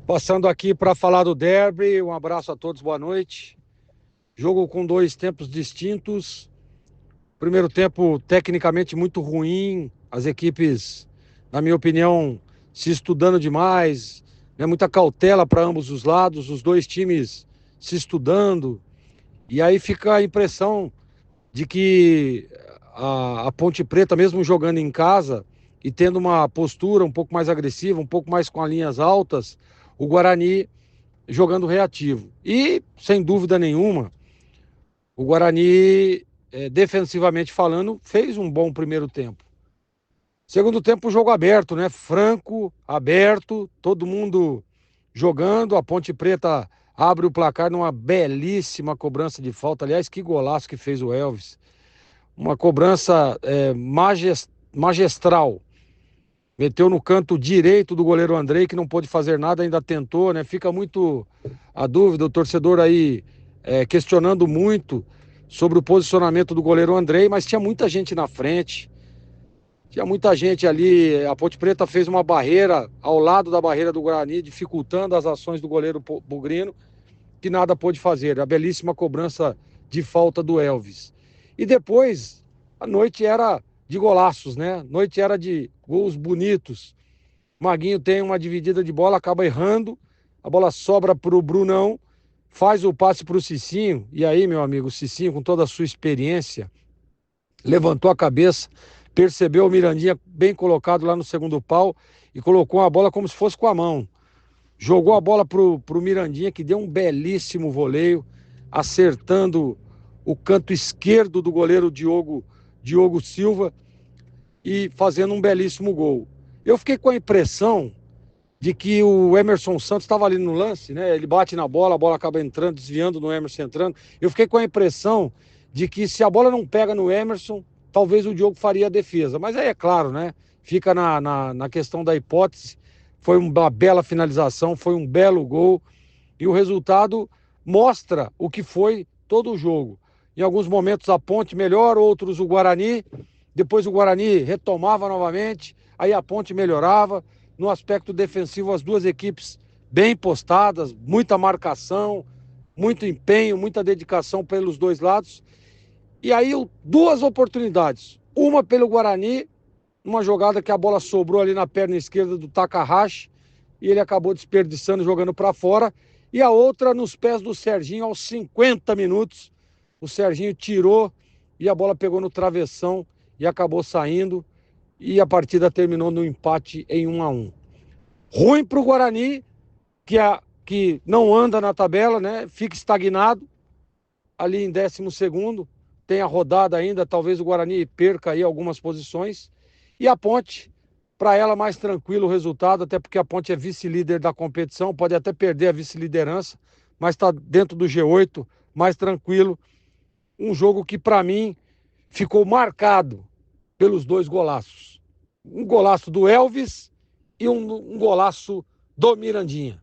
Passando aqui para falar do derby, um abraço a todos, boa noite. Jogo com dois tempos distintos. Primeiro tempo tecnicamente muito ruim, as equipes, na minha opinião, se estudando demais, né? Muita cautela para ambos os lados, os dois times se estudando. E aí fica a impressão de que a Ponte Preta, mesmo jogando em casa e tendo uma postura um pouco mais agressiva, um pouco mais com as linhas altas, o Guarani jogando reativo. E, sem dúvida nenhuma, o Guarani, defensivamente falando, fez um bom primeiro tempo. Segundo tempo, o jogo aberto, né? Franco, aberto, todo mundo jogando. A Ponte Preta abre o placar numa belíssima cobrança de falta. Aliás, que golaço que fez o Elvis. Uma cobrança magistral. Meteu no canto direito do goleiro Andrei, que não pôde fazer nada, ainda tentou, né? Fica muito a dúvida, o torcedor aí questionando muito sobre o posicionamento do goleiro Andrei, mas tinha muita gente na frente, tinha muita gente ali. A Ponte Preta fez uma barreira ao lado da barreira do Guarani, dificultando as ações do goleiro Bugrino, que nada pôde fazer. A belíssima cobrança de falta do Elvis. E depois, a noite era de golaços, né? A noite era de gols bonitos. Maguinho tem uma dividida de bola, acaba errando, a bola sobra para o Brunão, faz o passe para o Cicinho, e aí, meu amigo, o Cicinho, com toda a sua experiência, levantou a cabeça, percebeu o Mirandinha bem colocado lá no segundo pau e colocou a bola como se fosse com a mão. Jogou a bola pro Mirandinha, que deu um belíssimo voleio, acertando o canto esquerdo do goleiro Diogo Silva e fazendo um belíssimo gol. Eu fiquei com a impressão de que o Emerson Santos estava ali no lance, né? Ele bate na bola, a bola acaba entrando, desviando no Emerson entrando. Eu fiquei com a impressão de que se a bola não pega no Emerson, talvez o Diogo faria a defesa. Mas aí é claro, né? Fica na questão da hipótese. Foi uma bela finalização, foi um belo gol. E o resultado mostra o que foi todo o jogo. Em alguns momentos a Ponte melhor, outros o Guarani. Depois o Guarani retomava novamente, aí a Ponte melhorava. No aspecto defensivo, as duas equipes bem postadas, muita marcação, muito empenho, muita dedicação pelos dois lados. E aí duas oportunidades. Uma pelo Guarani, uma jogada que a bola sobrou ali na perna esquerda do Takahashi e ele acabou desperdiçando, jogando para fora. E a outra nos pés do Serginho aos 50 minutos. O Serginho tirou e a bola pegou no travessão e acabou saindo. E a partida terminou no empate em 1-1. Ruim para o Guarani, que não anda na tabela, né? Fica estagnado ali em 12º. Tem a rodada ainda, talvez o Guarani perca aí algumas posições. E a Ponte, para ela mais tranquilo o resultado, até porque a Ponte é vice-líder da competição, pode até perder a vice-liderança, mas está dentro do G8, mais tranquilo. Um jogo que para mim ficou marcado pelos dois golaços. Um golaço do Elvis e um golaço do Mirandinha.